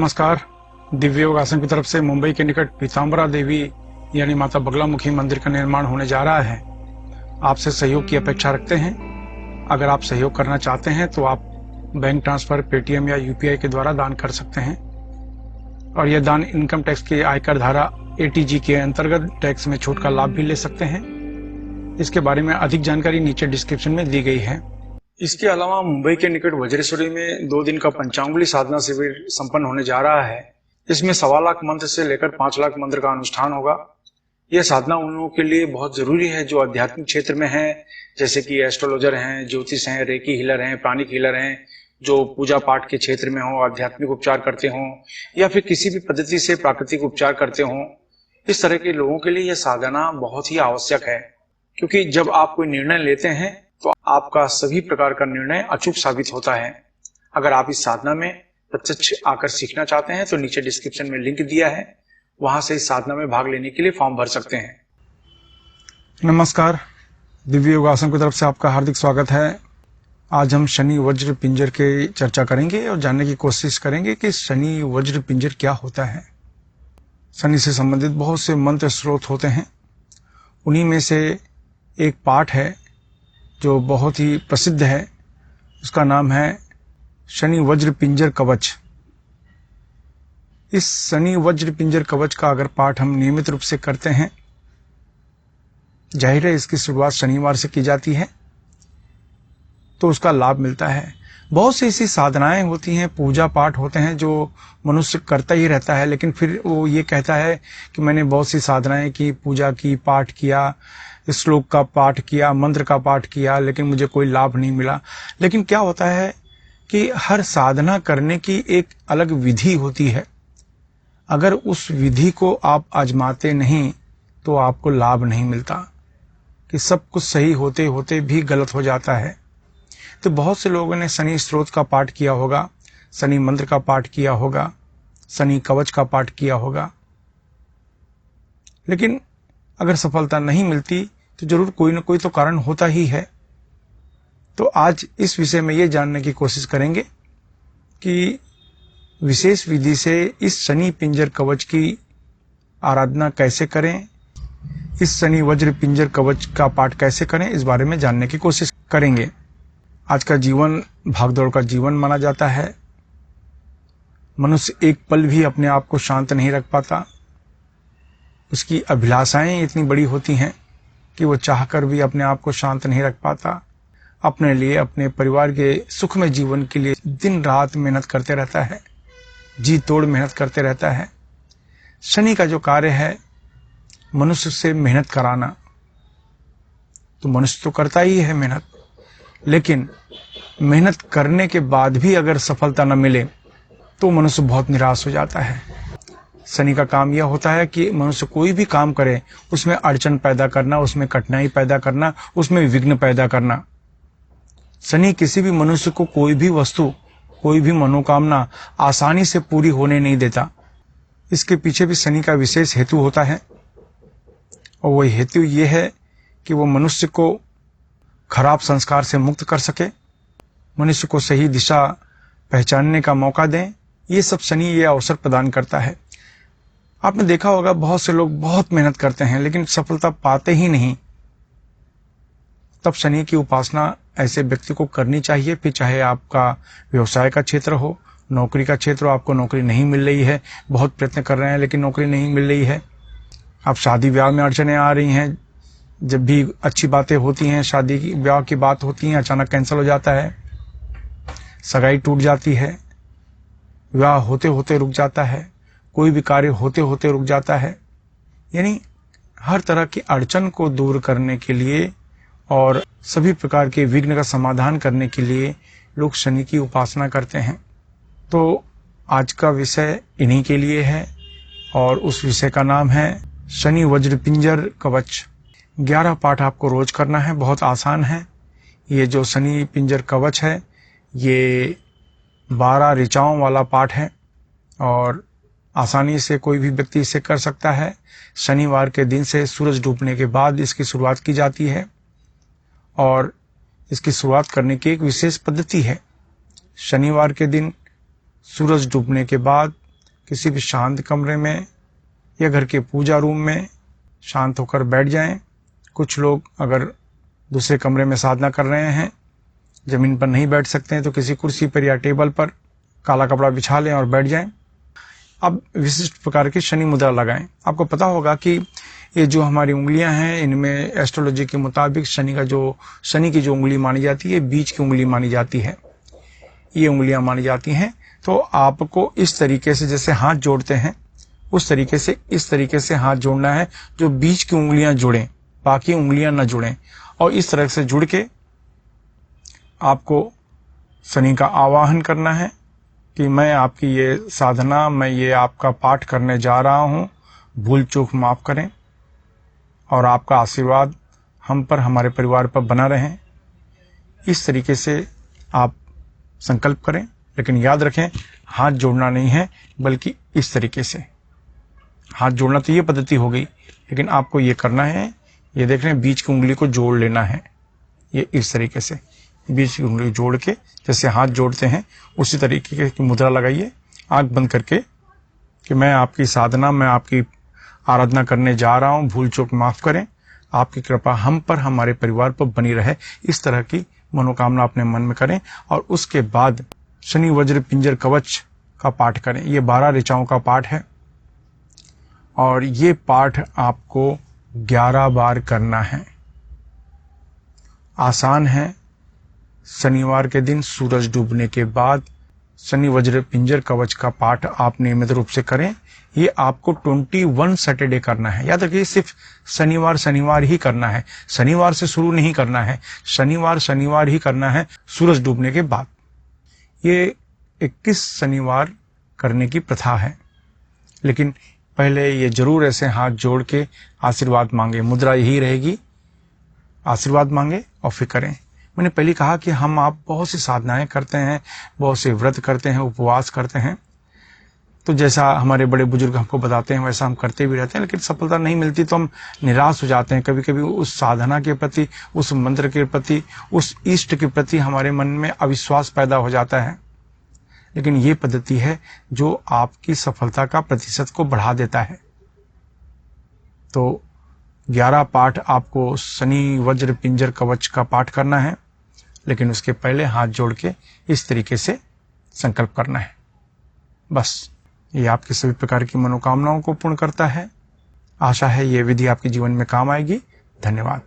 नमस्कार। दिव्य योग आश्रम की तरफ से मुंबई के निकट पीताम्बरा देवी यानी माता बगलामुखी मंदिर का निर्माण होने जा रहा है। आपसे सहयोग की अपेक्षा रखते हैं। अगर आप सहयोग करना चाहते हैं तो आप बैंक ट्रांसफर, पेटीएम या यूपीआई के द्वारा दान कर सकते हैं और यह दान इनकम टैक्स के आयकर धारा एटीजी के अंतर्गत टैक्स में छूट का लाभ भी ले सकते हैं। इसके बारे में अधिक जानकारी नीचे डिस्क्रिप्शन में दी गई है। इसके अलावा मुंबई के निकट वज्रेश्वरी में 2 दिन का पंचांगुली साधना शिविर संपन्न होने जा रहा है। इसमें 1.25 लाख मंत्र से लेकर 5 लाख मंत्र का अनुष्ठान होगा। यह साधना उन लोगों के लिए बहुत जरूरी है जो आध्यात्मिक क्षेत्र में हैं, जैसे कि एस्ट्रोलॉजर हैं, ज्योतिष हैं, रेकी हीलर हैं, प्राणिक हीलर हैं, जो पूजा पाठ के क्षेत्र में हो, आध्यात्मिक उपचार करते हों या फिर किसी भी पद्धति से प्राकृतिक उपचार करते हों। इस तरह के लोगों के लिए यह साधना बहुत ही आवश्यक है, क्योंकि जब आप कोई निर्णय लेते हैं तो आपका सभी प्रकार का निर्णय अचूक साबित होता है। अगर आप इस साधना में प्रत्यक्ष आकर सीखना चाहते हैं तो नीचे डिस्क्रिप्शन में लिंक दिया है, वहां से इस साधना में भाग लेने के लिए फॉर्म भर सकते हैं। नमस्कार, दिव्य योग आश्रम की तरफ से आपका हार्दिक स्वागत है। आज हम शनि वज्र पिंजर की चर्चा करेंगे और जानने की कोशिश करेंगे कि शनि वज्र पिंजर क्या होता है। शनि से संबंधित बहुत से मंत्र स्रोत होते हैं। उन्हीं में से एक पाठ है जो बहुत ही प्रसिद्ध है। उसका नाम है शनि वज्र पिंजर कवच। इस शनि वज्र पिंजर कवच का अगर पाठ हम नियमित रूप से करते हैं, जाहिर है इसकी शुरुआत शनिवार से की जाती है, तो उसका लाभ मिलता है। बहुत सी ऐसी साधनाएं होती हैं, पूजा पाठ होते हैं जो मनुष्य करता ही रहता है, लेकिन फिर वो ये कहता है कि मैंने बहुत सी साधनाएं की, पूजा की, पाठ किया, श्लोक का पाठ किया, मंत्र का पाठ किया, लेकिन मुझे कोई लाभ नहीं मिला। लेकिन क्या होता है कि हर साधना करने की एक अलग विधि होती है। अगर उस विधि को आप आजमाते नहीं तो आपको लाभ नहीं मिलता, कि सब कुछ सही होते होते भी गलत हो जाता है। तो बहुत से लोगों ने शनि स्त्रोत का पाठ किया होगा, शनि मंत्र का पाठ किया होगा, शनि कवच का पाठ किया होगा, लेकिन अगर सफलता नहीं मिलती तो जरूर कोई ना कोई तो कारण होता ही है। तो आज इस विषय में ये जानने की कोशिश करेंगे कि विशेष विधि से इस शनि पिंजर कवच की आराधना कैसे करें, इस शनि वज्र पिंजर कवच का पाठ कैसे करें, इस बारे में जानने की कोशिश करेंगे। आज का जीवन भागदौड़ का जीवन माना जाता है। मनुष्य एक पल भी अपने आप को शांत नहीं रख पाता। उसकी अभिलाषाएं इतनी बड़ी होती हैं कि वो चाहकर भी अपने आप को शांत नहीं रख पाता। अपने लिए, अपने परिवार के सुखमय जीवन के लिए दिन रात मेहनत करते रहता है, जी तोड़ मेहनत करते रहता है। शनि का जो कार्य है मनुष्य से मेहनत कराना, तो मनुष्य तो करता ही है मेहनत, लेकिन मेहनत करने के बाद भी अगर सफलता न मिले तो मनुष्य बहुत निराश हो जाता है। शनि का काम यह होता है कि मनुष्य कोई भी काम करे उसमें अड़चन पैदा करना, उसमें कठिनाई पैदा करना, उसमें विघ्न पैदा करना। शनि किसी भी मनुष्य को कोई भी वस्तु, कोई भी मनोकामना आसानी से पूरी होने नहीं देता। इसके पीछे भी शनि का विशेष हेतु होता है, और वो हेतु ये है कि वो मनुष्य को खराब संस्कार से मुक्त कर सके, मनुष्य को सही दिशा पहचानने का मौका दें। ये सब शनि ये अवसर प्रदान करता है। आपने देखा होगा बहुत से लोग बहुत मेहनत करते हैं लेकिन सफलता पाते ही नहीं। तब शनि की उपासना ऐसे व्यक्ति को करनी चाहिए। फिर चाहे आपका व्यवसाय का क्षेत्र हो, नौकरी का क्षेत्र हो, आपको नौकरी नहीं मिल रही है, बहुत प्रयत्न कर रहे हैं लेकिन नौकरी नहीं मिल रही है, आप शादी ब्याह में अड़चने आ रही हैं, जब भी अच्छी बातें होती हैं, शादी की ब्याह की बात होती है, अचानक कैंसिल हो जाता है, सगाई टूट जाती है, विवाह होते होते रुक जाता है, कोई भी कार्य होते होते रुक जाता है। यानी हर तरह की अड़चन को दूर करने के लिए और सभी प्रकार के विघ्न का समाधान करने के लिए लोग शनि की उपासना करते हैं। तो आज का विषय इन्हीं के लिए है और उस विषय का नाम है शनि वज्र पिंजर कवच। 11 पाठ आपको रोज करना है, बहुत आसान है। ये जो शनि पिंजर कवच है ये 12 ऋचाओं वाला पाठ है और आसानी से कोई भी व्यक्ति इसे कर सकता है। शनिवार के दिन से सूरज डूबने के बाद इसकी शुरुआत की जाती है और इसकी शुरुआत करने की एक विशेष पद्धति है। शनिवार के दिन सूरज डूबने के बाद किसी भी शांत कमरे में या घर के पूजा रूम में शांत होकर बैठ जाएं। कुछ लोग अगर दूसरे कमरे में साधना कर रहे हैं, जमीन पर नहीं बैठ सकते हैं, तो किसी कुर्सी पर या टेबल पर काला कपड़ा बिछा लें और बैठ जाएं। अब विशिष्ट प्रकार की शनि मुद्रा लगाएं। आपको पता होगा कि ये जो हमारी उंगलियां हैं, इनमें एस्ट्रोलॉजी के मुताबिक शनि की जो उंगली मानी जाती है, बीच की उंगली मानी जाती है, ये उंगलियां मानी जाती हैं। तो आपको इस तरीके से जैसे हाथ जोड़ते हैं, उस तरीके से इस तरीके से हाथ जोड़ना है, जो बीच की उंगलियां जुड़ें, बाकी उंगलियां न जुड़ें। और इस तरह से जुड़ के आपको शनि का आवाहन करना है कि मैं आपकी ये साधना, मैं ये आपका पाठ करने जा रहा हूँ, भूल चूक माफ करें और आपका आशीर्वाद हम पर, हमारे परिवार पर बना रहें। इस तरीके से आप संकल्प करें, लेकिन याद रखें हाथ जोड़ना नहीं है, बल्कि इस तरीके से हाथ जोड़ना। तो ये पद्धति हो गई, लेकिन आपको ये करना है, ये देख रहे हैं बीच की उंगली को जोड़ लेना है। ये इस तरीके से बीच की उंगली जोड़ के जैसे हाथ जोड़ते हैं, उसी तरीके की मुद्रा लगाइए, आंख बंद करके, कि मैं आपकी साधना, मैं आपकी आराधना करने जा रहा हूँ, भूल चूक माफ करें, आपकी कृपा हम पर, हमारे परिवार पर बनी रहे। इस तरह की मनोकामना अपने मन में करें और उसके बाद शनि वज्र पिंजर कवच का पाठ करें। ये 12 ऋचाओं का पाठ है और ये पाठ आपको 11 बार करना है। आसान है। शनिवार के दिन सूरज डूबने के बाद शनि वज्र पिंजर कवच का पाठ आप नियमित रूप से करें। ये आपको 21 सैटरडे करना है। याद रखिए, सिर्फ शनिवार ही करना है, शनिवार से शुरू नहीं करना है, शनिवार ही करना है सूरज डूबने के बाद। ये 21 शनिवार करने की प्रथा है, लेकिन पहले ये जरूर ऐसे हाथ जोड़ के आशीर्वाद मांगे। मुद्रा यही रहेगी, आशीर्वाद मांगे और फिर करें। मैंने पहले कहा कि आप बहुत सी साधनाएं करते हैं, बहुत से व्रत करते हैं, उपवास करते हैं, तो जैसा हमारे बड़े बुजुर्ग हमको बताते हैं वैसा हम करते भी रहते हैं, लेकिन सफलता नहीं मिलती तो हम निराश हो जाते हैं। कभी कभी उस साधना के प्रति, उस मंत्र के प्रति, उस इष्ट के प्रति हमारे मन में अविश्वास पैदा हो जाता है। लेकिन ये पद्धति है जो आपकी सफलता का प्रतिशत को बढ़ा देता है। तो 11 पाठ आपको शनि वज्र पिंजर कवच का पाठ करना है, लेकिन उसके पहले हाथ जोड़ के इस तरीके से संकल्प करना है। बस ये आपकी सभी प्रकार की मनोकामनाओं को पूर्ण करता है। आशा है ये विधि आपके जीवन में काम आएगी। धन्यवाद।